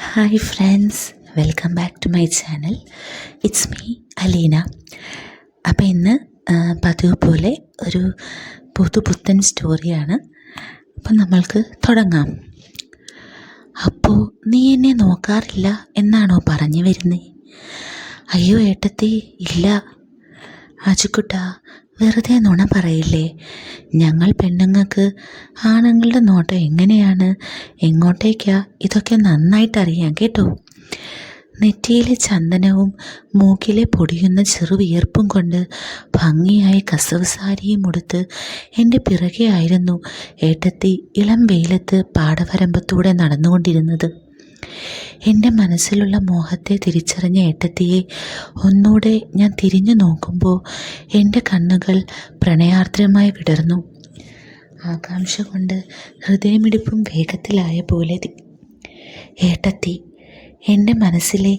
Hi friends, welcome back to my channel. It's me Aleena. അപ്പോൾ ഇന്ന് പതിവ് പോലെ ഒരു പുത്തൻ സ്റ്റോറിയാണ്. അപ്പം നമ്മൾക്ക് തുടങ്ങാം. അപ്പോൾ നീ എന്നെ നോക്കാറില്ല എന്നാണോ പറഞ്ഞു വരുന്നത്? അയ്യോ ഏട്ടത്തി, ഇല്ല. അച്ചുക്കുട്ട, വെറുതെ നുണ പറയില്ലേ. ഞങ്ങൾ പെണ്ണുങ്ങൾക്ക് ആണുങ്ങളുടെ നോട്ടം എങ്ങനെയാണ്, എങ്ങോട്ടേക്കാ, ഇതൊക്കെ നന്നായിട്ടറിയാം കേട്ടോ. നെറ്റിയിലെ ചന്ദനവും മൂക്കിലെ പൊടിയുന്ന ചെറുവിയർപ്പും കൊണ്ട് ഭംഗിയായി കസവ് സാരിയും ഉടുത്ത് എൻ്റെ പിറകെ ആയിരുന്നു ഏട്ടത്തി ഇളം വെയിലത്ത് പാടവരമ്പത്തൂടെ നടന്നുകൊണ്ടിരുന്നത്. എൻ്റെ മനസ്സിലുള്ള മോഹത്തെ തിരിച്ചറിഞ്ഞ ഏട്ടത്തിയെ ഒന്നൂടെ ഞാൻ തിരിഞ്ഞു നോക്കുമ്പോൾ എൻ്റെ കണ്ണുകൾ പ്രണയാർദ്രമായി വിടർന്നു. ആകാംക്ഷ കൊണ്ട് ഹൃദയമിടിപ്പും വേഗത്തിലായ പോലെ ഏട്ടത്തി, എൻ്റെ മനസ്സിലെ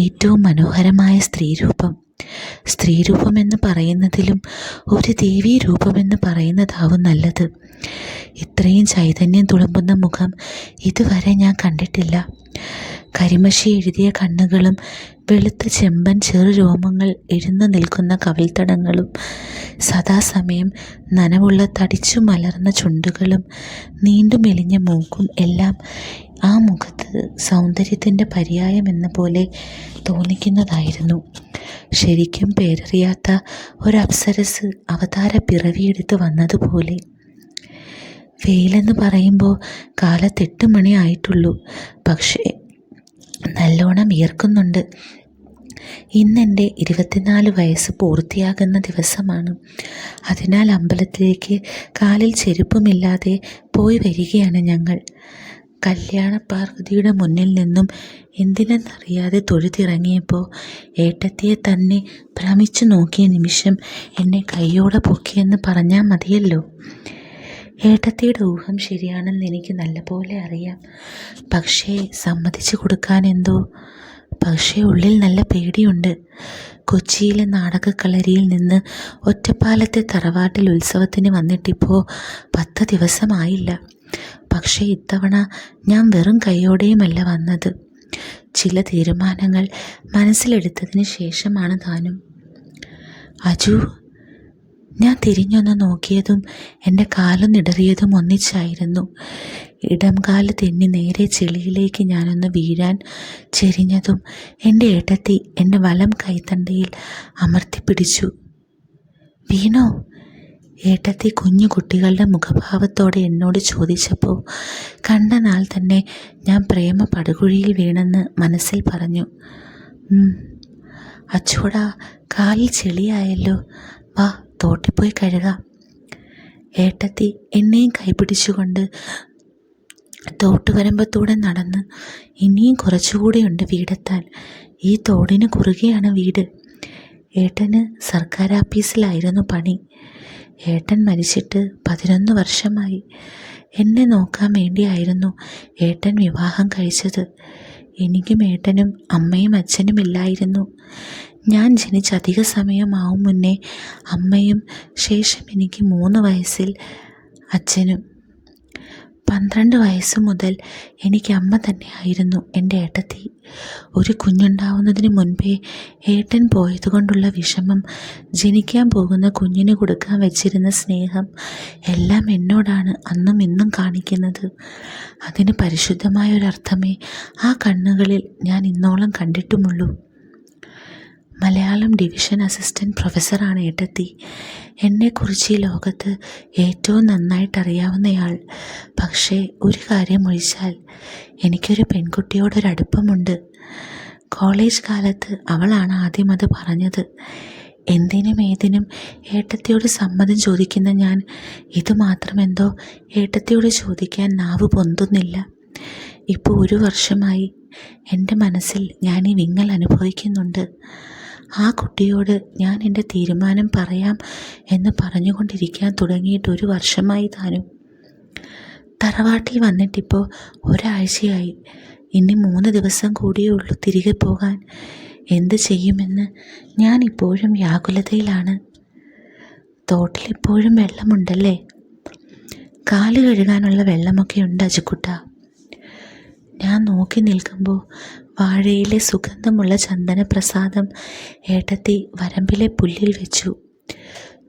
ഏറ്റവും മനോഹരമായ സ്ത്രീരൂപമെന്ന് പറയുന്നതിലും ഒരു ദേവീരൂപമെന്ന് പറയുന്നതാവും നല്ലത്. ഇത്രയും ചൈതന്യം തുളുമ്പുന്ന മുഖം ഇതുവരെ ഞാൻ കണ്ടിട്ടില്ല. കരിമഷി എഴുതിയ കണ്ണുകളും വെളുത്ത ചെമ്പൻ ചെറു രോമങ്ങൾ എഴുന്നു നിൽക്കുന്ന കവിൾത്തടങ്ങളും സദാസമയം നനവുള്ള തടിച്ചു മലർന്ന ചുണ്ടുകളും നീണ്ടു മെലിഞ്ഞ മൂക്കും എല്ലാം ആ മുഖത്ത് സൗന്ദര്യത്തിൻ്റെ പര്യായം എന്ന പോലെ തോന്നിക്കുന്നതായിരുന്നു. ശരിക്കും പേരറിയാത്ത ഒരു അപ്സരസ് അവതാര പിറവിയെടുത്ത് വന്നതുപോലെ. വെയിലെന്ന് പറയുമ്പോൾ കാലത്ത് 8 മണി ആയിട്ടുള്ളൂ. പക്ഷേ നല്ലോണം വിയർക്കുന്നുണ്ട്. ഇന്നെൻ്റെ 24 വയസ്സ് പൂർത്തിയാകുന്ന ദിവസമാണ്. അതിനാൽ അമ്പലത്തിലേക്ക് കാലിൽ ചെരുപ്പുമില്ലാതെ പോയി വരികയാണ് ഞങ്ങൾ. കല്യാണ പാർവതിയുടെ മുന്നിൽ നിന്നും എന്തിനെന്നറിയാതെ തൊഴുതിറങ്ങിയപ്പോൾ ഏട്ടത്തിയെ തന്നെ ഭ്രമിച്ചു നോക്കിയ നിമിഷം എന്നെ കൈയോടെ പൊക്കിയെന്ന് പറഞ്ഞാൽ മതിയല്ലോ. ഏട്ടത്തിയുടെ ഊഹം ശരിയാണെന്ന് എനിക്ക് നല്ലപോലെ അറിയാം. പക്ഷേ സമ്മതിച്ചു കൊടുക്കാൻ എന്തോ. പക്ഷേ ഉള്ളിൽ നല്ല പേടിയുണ്ട്. കൊച്ചിയിലെ നാടകക്കളരിയിൽ നിന്ന് ഒറ്റപ്പാലത്തെ തറവാട്ടിൽ ഉത്സവത്തിന് വന്നിട്ടിപ്പോൾ 10 ദിവസമായില്ല. പക്ഷേ ഇത്തവണ ഞാൻ വെറും കൈയോടെയുമല്ല വന്നത്. ചില തീരുമാനങ്ങൾ മനസ്സിലെടുത്തതിന് ശേഷമാണ് താനും. അജു, ഞാൻ തിരിഞ്ഞൊന്ന് നോക്കിയതും എൻ്റെ കാലൊന്നിടറിയതും ഒന്നിച്ചായിരുന്നു. ഇടം കാല് തെന്നി നേരെ ചെളിയിലേക്ക് ഞാനൊന്ന് വീഴാൻ ചെരിഞ്ഞതും എൻ്റെ ഏട്ടത്തി എൻ്റെ വലം കൈത്തണ്ടയിൽ അമർത്തിപ്പിടിച്ചു. വീണോ? ഏട്ടത്തി കുഞ്ഞു കുട്ടികളുടെ മുഖഭാവത്തോടെ എന്നോട് ചോദിച്ചപ്പോൾ കണ്ട നാൾ തന്നെ ഞാൻ പ്രേമ പടുകുഴിയിൽ വീണെന്ന് മനസ്സിൽ പറഞ്ഞു. അച്ചോടാ, കാലിൽ ചെളിയായല്ലോ, വാ തോട്ടിപ്പോയി കഴുകാം. ഏട്ടത്തി എന്നെയും കൈപിടിച്ചുകൊണ്ട് തോട്ടുവരമ്പത്തൂടെ നടന്ന് ഇനിയും കുറച്ചുകൂടെയുണ്ട് വീടെത്താൻ. ഈ തോടിന് കുറുകെയാണ് വീട്. ഏട്ടന് സർക്കാർ ആഫീസിലായിരുന്നു പണി. ഏട്ടൻ മരിച്ചിട്ട് 11 വർഷമായി. എന്നെ നോക്കാൻ വേണ്ടിയായിരുന്നു ഏട്ടൻ വിവാഹം കഴിച്ചത്. എനിക്കും ഏട്ടനും അമ്മയും അച്ഛനും ഇല്ലായിരുന്നു. ഞാൻ ജനിച്ചധിക സമയമാവും മുന്നേ അമ്മയും, ശേഷം എനിക്ക് 3 വയസ്സിൽ അച്ഛനും. 12 വയസ്സ് മുതൽ എനിക്ക് അമ്മ തന്നെയായിരുന്നു എൻ്റെ ഏട്ടത്തി. ഒരു കുഞ്ഞുണ്ടാവുന്നതിന് മുൻപേ ഏട്ടൻ പോയതുകൊണ്ടുള്ള വിഷമം, ജനിക്കാൻ പോകുന്ന കുഞ്ഞിന് കൊടുക്കാൻ വെച്ചിരുന്ന സ്നേഹം എല്ലാം എന്നോടാണ് അന്നും ഇന്നും കാണിക്കുന്നത്. അതിന് പരിശുദ്ധമായൊരർത്ഥമേ ആ കണ്ണുകളിൽ ഞാൻ ഇന്നോളം കണ്ടിട്ടുമുള്ളൂ. മലയാളം ഡിവിഷൻ അസിസ്റ്റൻറ്റ് പ്രൊഫസറാണ് ഏട്ടത്തി. എന്നെക്കുറിച്ച് ഈ ലോകത്ത് ഏറ്റവും നന്നായിട്ടറിയാവുന്നയാൾ. പക്ഷേ ഒരു കാര്യം ഒഴിച്ചാൽ എനിക്കൊരു പെൺകുട്ടിയോടൊരടുപ്പമുണ്ട്. കോളേജ് കാലത്ത് അവളാണ് ആദ്യം അത് പറഞ്ഞത്. എന്തിനും ഏതിനും ഏട്ടത്തിയോട് സമ്മതം ചോദിക്കുന്ന ഞാൻ ഇതുമാത്രമെന്തോ ഏട്ടത്തിയോട് ചോദിക്കാൻ നാവ് പൊന്തുന്നില്ല. ഇപ്പോൾ 1 വർഷമായി എൻ്റെ മനസ്സിൽ ഞാൻ ഈ വിങ്ങൽ അനുഭവിക്കുന്നുണ്ട്. ആ കുട്ടിയോട് ഞാൻ എൻ്റെ തീരുമാനം പറയാം എന്ന് പറഞ്ഞുകൊണ്ടിരിക്കാൻ തുടങ്ങിയിട്ട് 1 വർഷമായി താനും. തറവാട്ടിൽ വന്നിട്ടിപ്പോൾ 1 ആഴ്ചയായി. ഇനി 3 ദിവസം കൂടിയേ ഉള്ളൂ തിരികെ പോകാൻ. എന്ത് ചെയ്യുമെന്ന് ഞാൻ ഇപ്പോഴും വ്യാകുലതയിലാണ്. തോട്ടിലിപ്പോഴും വെള്ളമുണ്ടല്ലേ? കാല് കഴുകാനുള്ള വെള്ളമൊക്കെ ഉണ്ട് അജുക്കുട്ട. ഞാൻ ഞാൻ നോക്കി നിൽക്കുമ്പോൾ വാഴയിലെ സുഗന്ധമുള്ള ചന്ദനപ്രസാദം ഏട്ടത്തി വരമ്പിലെ പുല്ലിൽ വെച്ചു.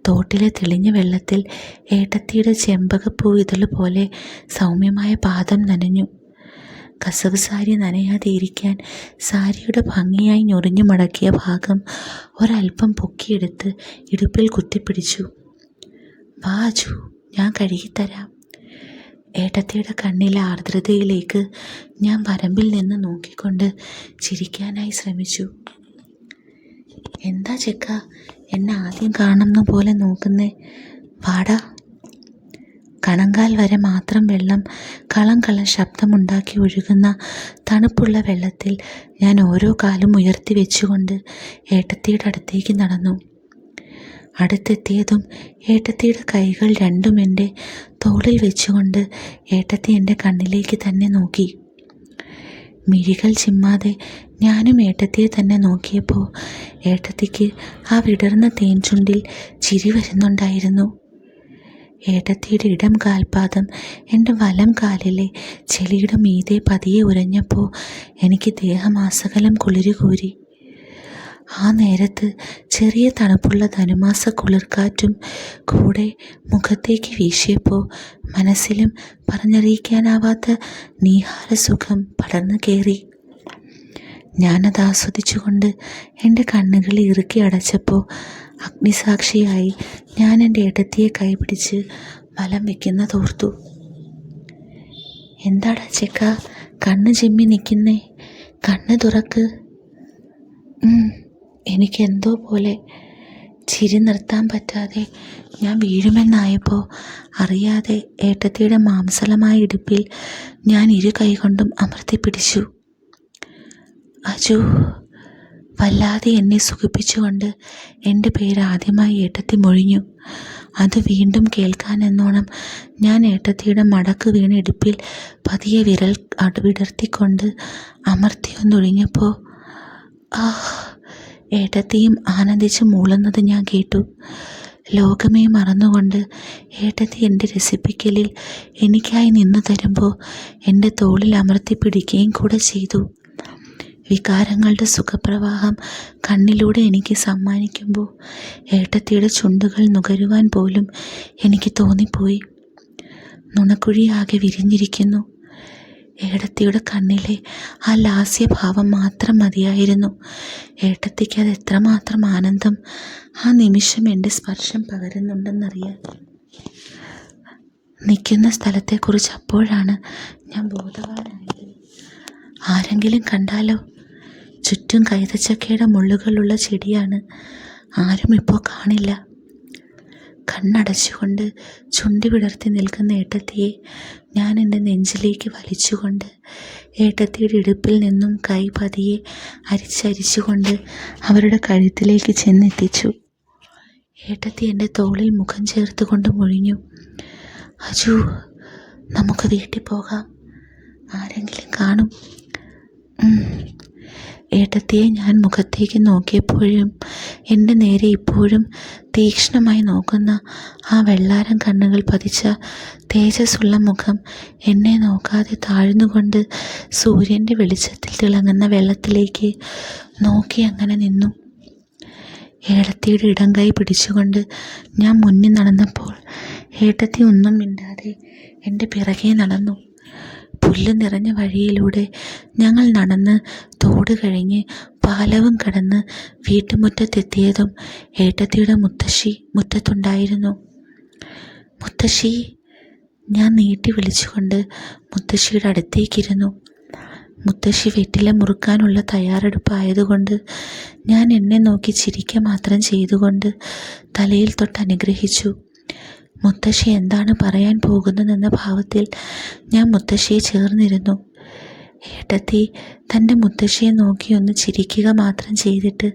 തോട്ടിലെ തെളിഞ്ഞ വെള്ളത്തിൽ ഏട്ടത്തിയുടെ ചെമ്പകപ്പൂ ഇതള് പോലെ സൗമ്യമായ പാദം നനഞ്ഞു. കസവ് സാരി നനയാതെ ഇരിക്കാൻ സാരിയുടെ ഭംഗിയായി ഞൊറിഞ്ഞു മടക്കിയ ഭാഗം ഒരൽപ്പം പൊക്കിയെടുത്ത് ഇടുപ്പിൽ കുത്തിപ്പിടിച്ചു. വാ അജു, ഞാൻ കഴുകിത്തരാം. ഏട്ടത്തിയുടെ കണ്ണിലെ ആർദ്രതയിലേക്ക് ഞാൻ വരമ്പിൽ നിന്ന് നോക്കിക്കൊണ്ട് ചിരിക്കാനായി ശ്രമിച്ചു. എന്താ ചെക്ക എന്നെ ആദ്യം കാണുന്ന പോലെ നോക്കുന്നേ? വാടാ. കണങ്കാൽ വരെ മാത്രം വെള്ളം കളം ശബ്ദമുണ്ടാക്കി ഒഴുകുന്ന തണുപ്പുള്ള വെള്ളത്തിൽ ഞാൻ ഓരോ കാലും ഉയർത്തി വെച്ചുകൊണ്ട് ഏട്ടത്തിയുടെ അടുത്തേക്ക് നടന്നു. അടുത്തെത്തിയതും ഏട്ടത്തിയുടെ കൈകൾ രണ്ടും എൻ്റെ തോളിൽ വെച്ചുകൊണ്ട് ഏട്ടത്തി എൻ്റെ കണ്ണിലേക്ക് തന്നെ നോക്കി. മിഴികൾ ചിമ്മാതെ ഞാനും ഏട്ടത്തിയെ തന്നെ നോക്കിയപ്പോൾ ഏട്ടത്തിക്ക് ആ വിടർന്ന തേൻചുണ്ടിൽ ചിരി വരുന്നുണ്ടായിരുന്നു. ഏട്ടത്തിയുടെ ഇടം കാൽപാദം എൻ്റെ വലം കാലിലെ ചെളിയുടെ മീതെ പതിയെ ഉരഞ്ഞപ്പോൾ എനിക്ക് ദേഹമാസകലം കുളിരുകൂരി. ആ നേരത്ത് ചെറിയ തണുപ്പുള്ള ധനുമാസ കുളിർക്കാറ്റും കൂടെ മുഖത്തേക്ക് വീശിയപ്പോൾ മനസ്സിലും പറഞ്ഞറിയിക്കാനാവാത്ത നീഹാരസുഖം പടർന്നു കയറി. ഞാനത് ആസ്വദിച്ചുകൊണ്ട് എൻ്റെ കണ്ണുകൾ ഇറുക്കി അടച്ചപ്പോൾ അഗ്നിസാക്ഷിയായി ഞാൻ എൻ്റെ ഏട്ടത്തിയെ കൈപിടിച്ച് വലം വയ്ക്കുന്നതോർത്തു. എന്താടാ ചെക്ക കണ്ണ് ചിമ്മി നിൽക്കുന്നേ? കണ്ണ് തുറക്ക്. എനിക്കെന്തോ പോലെ ചിരി നിർത്താൻ പറ്റാതെ ഞാൻ വീഴുമെന്നായപ്പോൾ അറിയാതെ ഏട്ടത്തിയുടെ മാംസളമായ ഇടുപ്പിൽ ഞാൻ ഇരു കൈകൊണ്ടും അമർത്തിപ്പിടിച്ചു. അജു, വല്ലാതെ എന്നെ സുഖിപ്പിച്ചുകൊണ്ട് എൻ്റെ പേര് ആദ്യമായി ഏട്ടത്തി മൊഴിഞ്ഞു. അത് വീണ്ടും കേൾക്കാനെന്നോണം ഞാൻ ഏട്ടത്തിയുടെ മടക്ക് വീണ ഇടുപ്പിൽ പതിയെ വിരൽ വിടർത്തിക്കൊണ്ട് അമർത്തിയൊന്നൊഴിഞ്ഞപ്പോൾ ഏട്ടത്തിയും ആനന്ദിച്ച് മൂളുന്നത് ഞാൻ കേട്ടു. ലോകമേ മറന്നുകൊണ്ട് ഏട്ടത്തി എൻ്റെ രസിപ്പിക്കലിൽ എനിക്കായി നിന്നു തരുമ്പോൾ എൻ്റെ തോളിൽ അമർത്തി പിടിക്കുകയും കൂടെ ചെയ്തു. വികാരങ്ങളുടെ സുഖപ്രവാഹം കണ്ണിലൂടെ എനിക്ക് സമ്മാനിക്കുമ്പോൾ ഏട്ടത്തിയുടെ ചുണ്ടുകൾ നുകരുവാൻ പോലും എനിക്ക് തോന്നിപ്പോയി. നുണക്കുഴിയാകെ വിരിഞ്ഞിരിക്കുന്നു. ഏട്ടത്തിയുടെ കണ്ണിലെ ആ ലാസ്യഭാവം മാത്രം മതിയായിരുന്നു ഏട്ടത്തിക്ക് അത് എത്രമാത്രം ആനന്ദം ആ നിമിഷം എൻ്റെ സ്പർശം പകരുന്നുണ്ടെന്നറിയാൻ. നിൽക്കുന്ന സ്ഥലത്തെക്കുറിച്ച് അപ്പോഴാണ് ഞാൻ ബോധവാനായത്. ആരെങ്കിലും കണ്ടാലോ? ചുറ്റും കൈതച്ചക്കയുടെ മുള്ളുകളുള്ള ചെടിയാണ്. ആരും ഇപ്പോൾ കാണില്ല. കണ്ണടച്ചുകൊണ്ട് ചുണ്ടി വിടർത്തി നിൽക്കുന്ന ഏട്ടത്തിയെ ഞാൻ എൻ്റെ നെഞ്ചിലേക്ക് വലിച്ചുകൊണ്ട് ഏട്ടത്തിയുടെ ഇടുപ്പിൽ നിന്നും കൈ പതിയെ അരിച്ചരിച്ചുകൊണ്ട് അവരുടെ കഴുത്തിലേക്ക് ചെന്നെത്തിച്ചു. ഏട്ടത്തി എൻ്റെ തോളിൽ മുഖം ചേർത്തുകൊണ്ട് മൊഴിഞ്ഞു. അജു, നമുക്ക് വീട്ടിൽ പോകാം. ആരെങ്കിലും കാണും. ഏട്ടത്തിയെ ഞാൻ മുഖത്തേക്ക് നോക്കിയപ്പോഴും എൻ്റെ നേരെ ഇപ്പോഴും തീക്ഷ്ണമായി നോക്കുന്ന ആ വെള്ളാരം കണ്ണുകൾ പതിച്ച തേജസ്സുള്ള മുഖം എന്നെ നോക്കാതെ താഴ്ന്നുകൊണ്ട് സൂര്യൻ്റെ വെളിച്ചത്തിൽ തിളങ്ങുന്ന വെള്ളത്തിലേക്ക് നോക്കി അങ്ങനെ നിന്നു. ഏട്ടത്തിയുടെ ഇടം കൈ പിടിച്ചുകൊണ്ട് ഞാൻ മുന്നിൽ നടന്നപ്പോൾ ഏട്ടത്തി ഒന്നും മിണ്ടാതെ എൻ്റെ പിറകെ നടന്നു. പുല്ല് നിറഞ്ഞ വഴിയിലൂടെ ഞങ്ങൾ നടന്ന് തോട് കഴിഞ്ഞ് പാലവും കടന്ന് വീട്ടുമുറ്റത്തെത്തിയതും ഏട്ടത്തിയുടെ മുത്തശ്ശി മുറ്റത്തുണ്ടായിരുന്നു. മുത്തശ്ശി, ഞാൻ നീട്ടി വിളിച്ചുകൊണ്ട് മുത്തശ്ശിയുടെ അടുത്തേക്കിരുന്നു. മുത്തശ്ശി വെറ്റില മുറുക്കാനുള്ള തയ്യാറെടുപ്പായതുകൊണ്ട് ഞാൻ എന്നെ നോക്കി ചിരിക്കുക മാത്രം ചെയ്തുകൊണ്ട് തലയിൽ തൊട്ട് അനുഗ്രഹിച്ചു. മുത്തശ്ശി എന്താണ് പറയാൻ പോകുന്നതെന്ന ഭാവത്തിൽ ഞാൻ മുത്തശ്ശിയെ ചേർന്നിരുന്നു. ഏട്ടത്തി തൻ്റെ മുത്തശ്ശിയെ നോക്കി ഒന്ന് ചിരിക്കുക മാത്രം ചെയ്തിട്ട്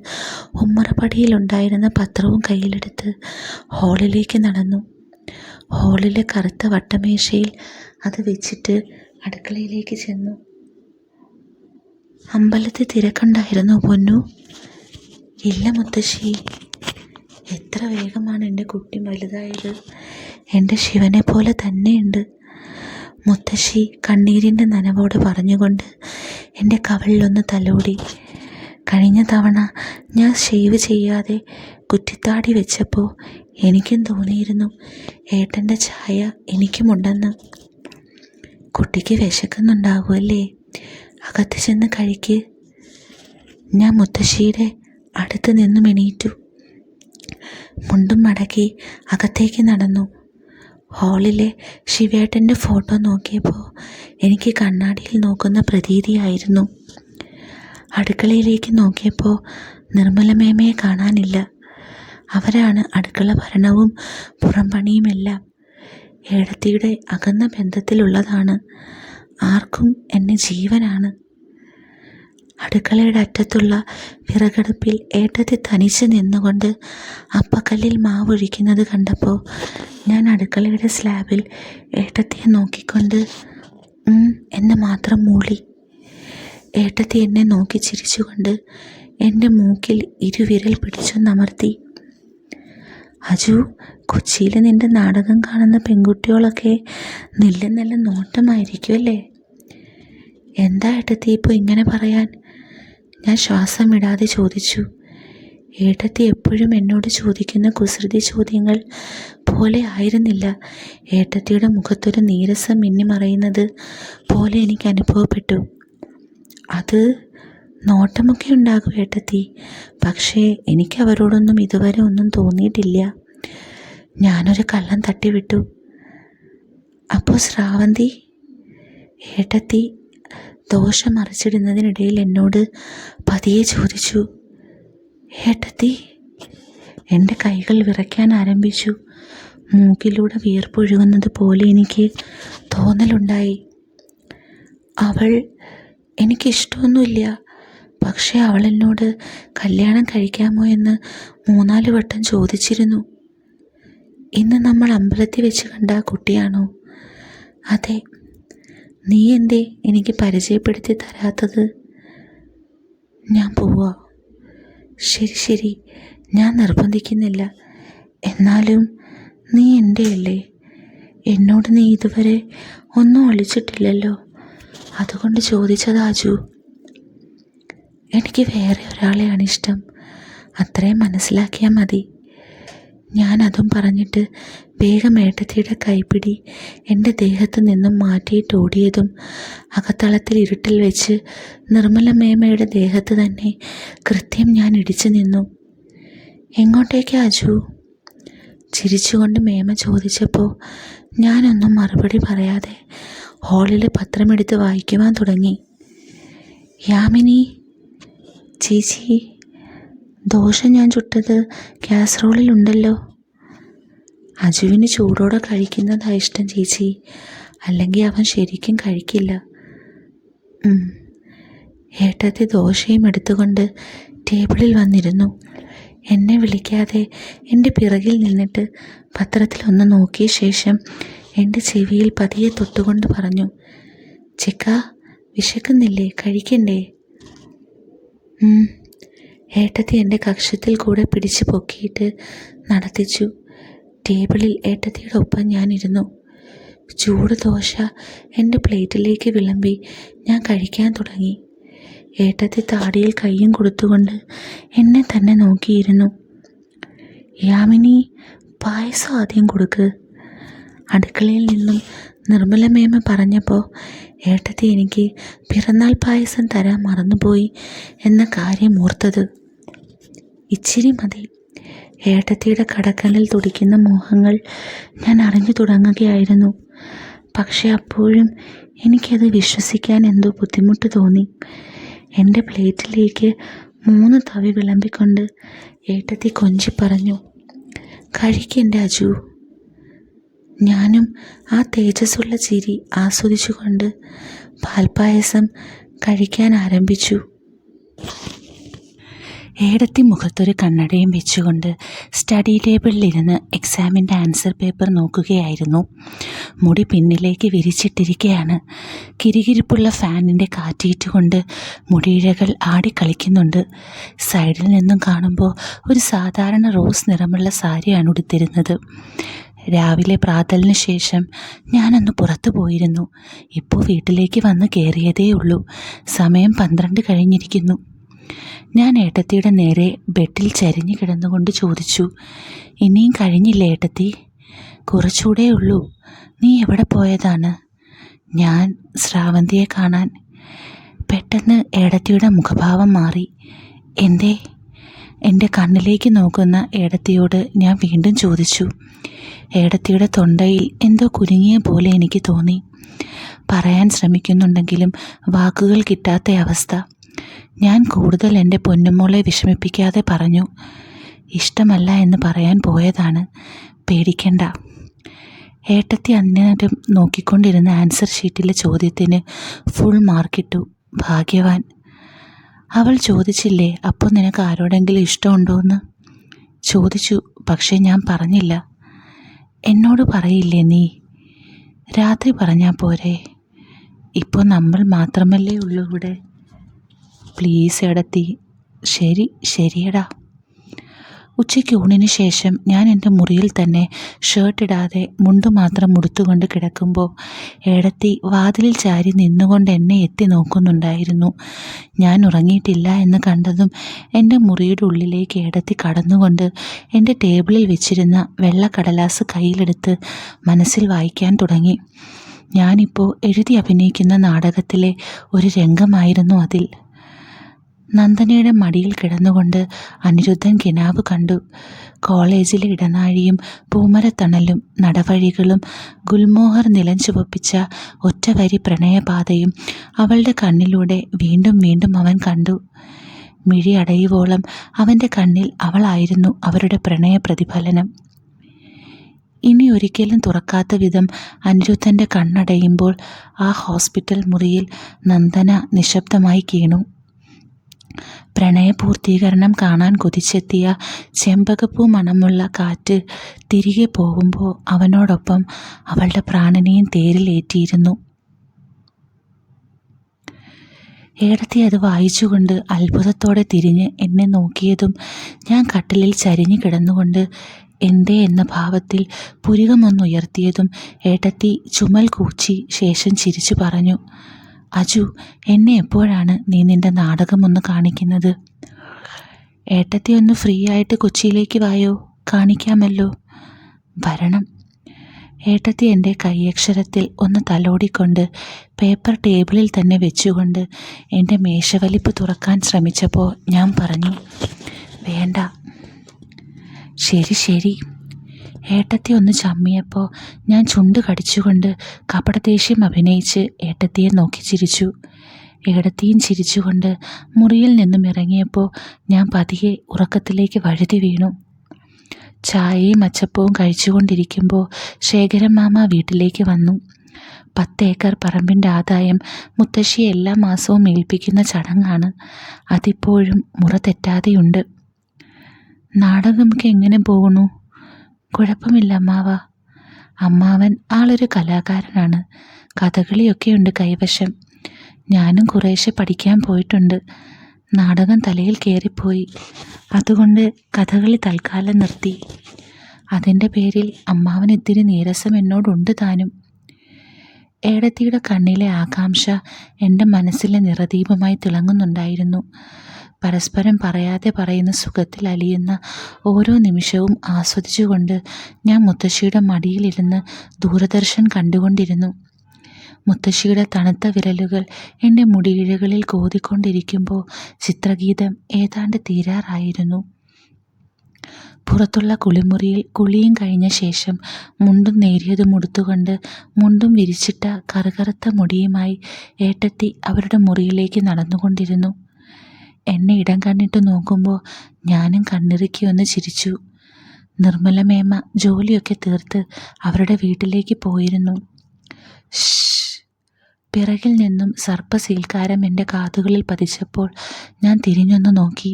ഉമ്മറപ്പടിയിലുണ്ടായിരുന്ന പത്രവും കയ്യിലെടുത്ത് ഹാളിലേക്ക് നടന്നു. ഹാളിലെ കറുത്ത വട്ടമേശയിൽ അത് വെച്ചിട്ട് അടുക്കളയിലേക്ക് ചെന്നു. അമ്പലത്തിൽ തിരക്കുണ്ടായിരുന്നോ പൊന്നു? ഇല്ല മുത്തശ്ശി. എത്ര വേഗമാണ് എൻ്റെ കുട്ടി വലുതായത്. എൻ്റെ ശിവനെ പോലെ തന്നെയുണ്ട്. മുത്തശ്ശി കണ്ണീരിൻ്റെ നനവോട് പറഞ്ഞുകൊണ്ട് എൻ്റെ കവിളിലൊന്ന് തലോടി. കഴിഞ്ഞ തവണ ഞാൻ ഷേവ് ചെയ്യാതെ കുറ്റിത്താടി വെച്ചപ്പോൾ എനിക്കും തോന്നിയിരുന്നു ഏട്ടൻ്റെ ഛായ എനിക്കുമുണ്ടെന്ന്. കുട്ടിക്ക് വിശക്കുന്നുണ്ടാകുമല്ലേ, അകത്ത് ചെന്ന് കഴിക്ക്. ഞാൻ മുത്തശ്ശിയുടെ അടുത്ത് നിന്നും എണീറ്റു. മുണ്ടും മടക്കി അകത്തേക്ക് നടന്നു. ഹാളിലെ ശിവേട്ടൻ്റെ ഫോട്ടോ നോക്കിയപ്പോൾ എനിക്ക് കണ്ണാടിയിൽ നോക്കുന്ന പ്രതീതിയായിരുന്നു. അടുക്കളയിലേക്ക് നോക്കിയപ്പോൾ നിർമ്മലമേമയെ കാണാനില്ല. അവരാണ് അടുക്കള ഭരണവും പുറംപണിയുമെല്ലാം. ഏടത്തിയുടെ അകന്ന ബന്ധത്തിലുള്ളതാണ്. ആർക്കും എന്നെ ജീവനാണ്. അടുക്കളയുടെ അറ്റത്തുള്ള വിറകടുപ്പിൽ ഏട്ടത്തി തനിച്ച് നിന്നുകൊണ്ട് അപ്പക്കല്ലിൽ മാവൊഴിക്കുന്നത് കണ്ടപ്പോൾ ഞാൻ അടുക്കളയുടെ സ്ലാബിൽ ഏട്ടത്തിയെ നോക്കിക്കൊണ്ട് എന്ന് മാത്രം മൂളി. ഏട്ടത്തി എന്നെ നോക്കി ചിരിച്ചുകൊണ്ട് എൻ്റെ മൂക്കിൽ ഇരുവിരൽ പിടിച്ചൊന്നമർത്തി. അജു, കൊച്ചിയിൽ നിൻ്റെ നാടകം കാണുന്ന പെൺകുട്ടികളൊക്കെ നല്ല നല്ല നോട്ടമായിരിക്കുമല്ലേ? എന്താ ഏട്ടത്തി ഇപ്പോൾ ഇങ്ങനെ പറയാൻ? ഞാൻ ശ്വാസം വിടാതെ ചോദിച്ചു. ഏട്ടത്തി എപ്പോഴും എന്നോട് ചോദിക്കുന്ന കുസൃതി ചോദ്യങ്ങൾ പോലെ ആയിരുന്നില്ല ഏട്ടത്തിയുടെ മുഖത്തൊരു നീരസം മിന്നിമറയുന്നത് പോലെ എനിക്ക് അനുഭവപ്പെട്ടു. അത് നോട്ടമൊക്കെ ഉണ്ടാകും ഏട്ടത്തി, പക്ഷേ എനിക്ക് അവരോടൊന്നും ഇതുവരെ ഒന്നും തോന്നിയിട്ടില്ല. ഞാനൊരു കള്ളം തട്ടിവിട്ടു. അപ്പോൾ ശ്രാവന്തി? ഏട്ടത്തി ദോശ മറിച്ചിടുന്നതിനിടയിൽ എന്നോട് പതിയെ ചോദിച്ചു. ഏട്ടത്തി? എൻ്റെ കൈകൾ വിറയ്ക്കാൻ ആരംഭിച്ചു. മൂക്കിലൂടെ വിയർപ്പൊഴുകുന്നത് പോലെ എനിക്ക് തോന്നലുണ്ടായി. അവൾ എനിക്കിഷ്ടമൊന്നുമില്ല, പക്ഷേ അവൾ എന്നോട് കല്യാണം കഴിക്കാമോ എന്ന് 3-4 വട്ടം ചോദിച്ചിരുന്നു. ഇന്ന് നമ്മൾ അമ്പലത്തിൽ വെച്ച് കണ്ട ആ കുട്ടിയാണോ? അതെ. നീ എന്തേ എനിക്ക് പരിചയപ്പെടുത്തി തരാത്തത്? ഞാൻ പോവാ. ശരി ശരി, ഞാൻ നിർബന്ധിക്കുന്നില്ല. എന്നാലും നീ എൻ്റെ അല്ലേ? എന്നോട് നീ ഇതുവരെ ഒന്നും ഒളിച്ചിട്ടില്ലല്ലോ, അതുകൊണ്ട് ചോദിച്ചതാജു. എനിക്ക് വേറെ ഒരാളെയാണ് ഇഷ്ടം, അത്രയും മനസ്സിലാക്കിയാൽ മതി. ഞാൻ അതും പറഞ്ഞിട്ട് വേഗം ഏട്ടത്തിയുടെ കൈപ്പിടി എൻ്റെ ദേഹത്ത് നിന്നും മാറ്റിയിട്ട് ഓടിയതും അകത്തളത്തിൽ ഇരുട്ടിൽ വെച്ച് നിർമ്മലമേമയുടെ ദേഹത്ത് തന്നെ കൃത്യം ഞാൻ ഇടിച്ചു നിന്നു. എങ്ങോട്ടേക്കാ അജു? ചിരിച്ചുകൊണ്ട് മേമ ചോദിച്ചപ്പോൾ ഞാനൊന്നും മറുപടി പറയാതെ ഹാളിലെ പത്രമെടുത്ത് വായിക്കുവാൻ തുടങ്ങി. യാമിനി ചേച്ചി, ദോശ ഞാൻ ചുട്ടത് കാസറോളിലുണ്ടല്ലോ. അജുവിന് ചൂടോടെ കഴിക്കുന്നതാണ് ഇഷ്ടം ചേച്ചി, അല്ലെങ്കിൽ അവൻ ശരിക്കും കഴിക്കില്ല. ഏട്ടത്തി ദോശയും എടുത്തുകൊണ്ട് ടേബിളിൽ വന്നിരുന്നു. എന്നെ വിളിക്കാതെ എൻ്റെ പിറകിൽ നിന്നിട്ട് പത്രത്തിലൊന്ന് നോക്കിയ ശേഷം എൻ്റെ ചെവിയിൽ പതിയെ തൊട്ടുകൊണ്ട് പറഞ്ഞു, ചിക്ക വിശക്കുന്നില്ലേ, കഴിക്കണ്ടേ? ഏട്ടത്തി എൻ്റെ കക്ഷത്തിൽ കൂടെ പിടിച്ച് പൊക്കിയിട്ട് നടത്തിച്ചു. ടേബിളിൽ ഏട്ടത്തിയുടെ ഒപ്പം ഞാനിരുന്നു. ചൂട് ദോശ എൻ്റെ പ്ലേറ്റിലേക്ക് വിളമ്പി ഞാൻ കഴിക്കാൻ തുടങ്ങി. ഏട്ടത്തി താടിയിൽ കയ്യും കൊടുത്തുകൊണ്ട് എന്നെ തന്നെ നോക്കിയിരുന്നു. യാമിനി, പായസം ആദ്യം കൊടുക്ക്. അടുക്കളയിൽ നിന്നും നിർമ്മലമേമ പറഞ്ഞപ്പോൾ ഏട്ടത്തി എനിക്ക് പിറന്നാൾ പായസം തരാൻ മറന്നുപോയി എന്ന കാര്യം ഓർത്തത്. ഇച്ചിരി മതി. ഏട്ടത്തിയുടെ കടക്കലിൽ തുടിക്കുന്ന മോഹങ്ങൾ ഞാൻ അറിഞ്ഞു തുടങ്ങുകയായിരുന്നു. പക്ഷെ അപ്പോഴും എനിക്കത് വിശ്വസിക്കാൻ എന്തോ ബുദ്ധിമുട്ട് തോന്നി. എൻ്റെ പ്ലേറ്റിലേക്ക് 3 തവി വിളമ്പിക്കൊണ്ട് ഏട്ടത്തി കൊഞ്ചി പറഞ്ഞു, കഴിക്കെൻ്റെ അജു. ഞാനും ആ തേജസ്സുള്ള ചിരി ആസ്വദിച്ചുകൊണ്ട് പാൽപ്പായസം കഴിക്കാൻ ആരംഭിച്ചു. ഏടത്തി മുഖത്തൊരു കണ്ണടയും വെച്ചുകൊണ്ട് സ്റ്റഡി ടേബിളിലിരുന്ന് എക്സാമിൻ്റെ ആൻസർ പേപ്പർ നോക്കുകയായിരുന്നു. മുടി പിന്നിലേക്ക് വിരിച്ചിട്ടിരിക്കുകയാണ്. കിരികിരിപ്പുള്ള ഫാനിൻ്റെ കാറ്റേറ്റുകൊണ്ട് മുടിയിഴകൾ ആടിക്കളിക്കുന്നുണ്ട്. സൈഡിൽ നിന്നും കാണുമ്പോൾ ഒരു സാധാരണ റോസ് നിറമുള്ള സാരിയാണ് ഉടുത്തിരുന്നത്. രാവിലെ പ്രാതലിന് ശേഷം ഞാനൊന്ന് പുറത്തു പോയിരുന്നു. ഇപ്പോൾ വീട്ടിലേക്ക് വന്ന് കയറിയതേ ഉള്ളൂ. സമയം 12 കഴിഞ്ഞിരിക്കുന്നു. ഞാൻ ഏട്ടത്തിയുടെ നേരെ ബെഡിൽ ചരിഞ്ഞു കിടന്നുകൊണ്ട് ചോദിച്ചു, ഇനിയും കഴിഞ്ഞില്ലേ ഏട്ടത്തി? കുറച്ചുകൂടെ ഉള്ളൂ. നീ എവിടെ പോയതാണ്? ഞാൻ ശ്രാവന്തിയെ കാണാൻ. പെട്ടെന്ന് ഏടത്തിയുടെ മുഖഭാവം മാറി. എന്തേ? എൻ്റെ കണ്ണിലേക്ക് നോക്കുന്ന ഏടത്തിയോട് ഞാൻ വീണ്ടും ചോദിച്ചു. ഏടത്തിയുടെ തൊണ്ടയിൽ എന്തോ കുരുങ്ങിയ പോലെ എനിക്ക് തോന്നി. പറയാൻ ശ്രമിക്കുന്നുണ്ടെങ്കിലും വാക്കുകൾ കിട്ടാത്ത അവസ്ഥ. ഞാൻ കൂടുതൽ എൻ്റെ പൊന്നുമോളെ വിഷമിപ്പിക്കാതെ പറഞ്ഞു, ഇഷ്ടമല്ല എന്ന് പറയാൻ പോയതാണ്, പേടിക്കണ്ട. ഏട്ടത്തി അന്നേരം നോക്കിക്കൊണ്ടിരുന്ന ആൻസർ ഷീറ്റിലെ ചോദ്യത്തിന് ഫുൾ മാർക്കിട്ടു. ഭാഗ്യവാൻ. അവൾ ചോദിച്ചില്ലേ, അപ്പോൾ നിനക്ക് ആരോടെങ്കിലും ഇഷ്ടമുണ്ടോയെന്ന്? ചോദിച്ചു, പക്ഷേ ഞാൻ പറഞ്ഞില്ല. എന്നോട് പറയില്ലേ നീ? രാത്രി പറഞ്ഞാൽ പോരെ? ഇപ്പോൾ നമ്മൾ മാത്രമല്ലേ ഉള്ളൂ ഇവിടെ. പ്ലീസ് ഏടത്തി. ശരിയടാ. ഉച്ചയ്ക്ക് ഊണിന് ശേഷം ഞാൻ എൻ്റെ മുറിയിൽ തന്നെ ഷർട്ടിടാതെ മുണ്ട് മാത്രം ഉടുത്തുകൊണ്ട് കിടക്കുമ്പോൾ ഏടത്തി വാതിലിൽ ചാരി നിന്നുകൊണ്ട് എന്നെ എത്തി നോക്കുന്നുണ്ടായിരുന്നു. ഞാൻ ഉറങ്ങിയിട്ടില്ല എന്ന് കണ്ടതും എൻ്റെ മുറിയുടെ ഉള്ളിലേക്ക് ഏടത്തി കടന്നുകൊണ്ട് എൻ്റെ ടേബിളിൽ വെച്ചിരുന്ന വെള്ളക്കടലാസ് കയ്യിലെടുത്ത് മനസ്സിൽ വായിക്കാൻ തുടങ്ങി. ഞാനിപ്പോൾ എഴുതി അഭിനയിക്കുന്ന നാടകത്തിലെ ഒരു രംഗമായിരുന്നു അതിൽ. നന്ദനയുടെ മടിയിൽ കിടന്നുകൊണ്ട് അനിരുദ്ധൻ കിനാവ് കണ്ടു. കോളേജിലെ ഇടനാഴിയും പൂമരത്തണലും നടവഴികളും ഗുൽമോഹർ നിലം ചുവപ്പിച്ച ഒറ്റവരി പ്രണയപാതയും അവളുടെ കണ്ണിലൂടെ വീണ്ടും വീണ്ടും അവൻ കണ്ടു. മിഴി അടയുവോളം അവൻ്റെ കണ്ണിൽ അവളായിരുന്നു അവരുടെ പ്രണയ പ്രതിഫലനം. ഇനി ഒരിക്കലും തുറക്കാത്ത വിധം അനിരുദ്ധൻ്റെ കണ്ണടയുമ്പോൾ ആ ഹോസ്പിറ്റൽ മുറിയിൽ നന്ദന നിശബ്ദമായി കീണു. പ്രണയപൂർത്തീകരണം കാണാൻ കൊതിച്ചെത്തിയ ചെമ്പകപ്പൂ മണമുള്ള കാറ്റ് തിരികെ പോകുമ്പോൾ അവനോടൊപ്പം അവളുടെ പ്രാണനെയും തേരിലേറ്റിയിരുന്നു. ഏടത്തി അത് വായിച്ചുകൊണ്ട് അത്ഭുതത്തോടെ തിരിഞ്ഞ് എന്നെ നോക്കിയതും ഞാൻ കട്ടിലിൽ ചരിഞ്ഞു കിടന്നുകൊണ്ട് എന്തേ എന്ന ഭാവത്തിൽ പുരികമൊന്നുയർത്തിയതും ഏട്ടത്തി ചുമൽ കൂച്ചി ശേഷം ചിരിച്ചു പറഞ്ഞു, അജു, എന്നെ എപ്പോഴാണ് നീ നിൻ്റെ നാടകമൊന്ന് കാണിക്കുന്നത്? ഏട്ടത്തി ഒന്ന് ഫ്രീ ആയിട്ട് കൊച്ചിയിലേക്ക് വായോ, കാണിക്കാമല്ലോ. വരണം. ഏട്ടത്തി എൻ്റെ കൈയക്ഷരത്തിൽ ഒന്ന് തലോടിക്കൊണ്ട് പേപ്പർ ടേബിളിൽ തന്നെ വെച്ചുകൊണ്ട് എൻ്റെ മേശവലിപ്പ് തുറക്കാൻ ശ്രമിച്ചപ്പോൾ ഞാൻ പറഞ്ഞു, വേണ്ട. ശരി. ഏട്ടത്തി ഒന്ന് ചമ്മിയപ്പോൾ ഞാൻ ചുണ്ട് കടിച്ചുകൊണ്ട് കപടദേഷ്യം അഭിനയിച്ച് ഏട്ടത്തിയെ നോക്കി ചിരിച്ചു. ഏടത്തിയും ചിരിച്ചുകൊണ്ട് മുറിയിൽ നിന്നും ഇറങ്ങിയപ്പോൾ ഞാൻ പതിയെ ഉറക്കത്തിലേക്ക് വഴുതി വീണു. ചായയും അച്ചപ്പവും കഴിച്ചുകൊണ്ടിരിക്കുമ്പോൾ ശേഖരൻ മാമ വീട്ടിലേക്ക് വന്നു. 10 ഏക്കർ പറമ്പിൻ്റെ ആദായം മുത്തശ്ശിയെ എല്ലാ മാസവും ഏൽപ്പിക്കുന്ന ചടങ്ങാണ്. അതിപ്പോഴും മുറ തെറ്റാതെയുണ്ട്. നാടകമൊക്കെ എങ്ങനെ പോകുന്നു? കുഴപ്പമില്ല അമ്മാവ. അമ്മാവൻ ആളൊരു കലാകാരനാണ്. കഥകളിയൊക്കെയുണ്ട് കൈവശം. ഞാനും കുറേശ്ശെ പഠിക്കാൻ പോയിട്ടുണ്ട്. നാടകം തലയിൽ കയറിപ്പോയി. അതുകൊണ്ട് കഥകളി തൽക്കാലം നിർത്തി. അതിൻ്റെ പേരിൽ അമ്മാവൻ ഇത്തിരി നീരസം എന്നോടുണ്ട് താനും. ഏടത്തിയുടെ കണ്ണിലെ ആകാംക്ഷ എൻ്റെ മനസ്സിലെ നിറദീപമായി തിളങ്ങുന്നുണ്ടായിരുന്നു. പരസ്പരം പറയാതെ പറയുന്ന സുഖത്തിൽ അലിയുന്ന ഓരോ നിമിഷവും ആസ്വദിച്ചുകൊണ്ട് ഞാൻ മുത്തശ്ശിയുടെ മടിയിലിരുന്ന് ദൂരദർശൻ കണ്ടുകൊണ്ടിരുന്നു. മുത്തശ്ശിയുടെ തണുത്ത വിരലുകൾ എൻ്റെ മുടിയിഴകളിൽ കോതിക്കൊണ്ടിരിക്കുമ്പോൾ ചിത്രഗീതം ഏതാണ്ട് തീരാറായിരുന്നു. പുറത്തുള്ള കുളിമുറിയിൽ കുളിയും കഴിഞ്ഞ ശേഷം മുണ്ടും നേരിയതും ഉടുത്തുകൊണ്ട് മുണ്ടും വിരിച്ചിട്ട കറുകറുത്ത മുടിയുമായി ഏട്ടത്തി അവരുടെ മുറിയിലേക്ക് നടന്നുകൊണ്ടിരുന്നു. എന്നെ ഇടം കണ്ണിട്ട് നോക്കുമ്പോൾ ഞാനും കണ്ണിറുക്കി ഒന്ന് ചിരിച്ചു. നിർമ്മലമേമ ജോലിയൊക്കെ തീർത്ത് അവരുടെ വീട്ടിലേക്ക് പോയിരുന്നു. പിറകിൽ നിന്നും സർപ്പസീൽക്കാരം എൻ്റെ കാതുകളിൽ പതിച്ചപ്പോൾ ഞാൻ തിരിഞ്ഞൊന്ന് നോക്കി.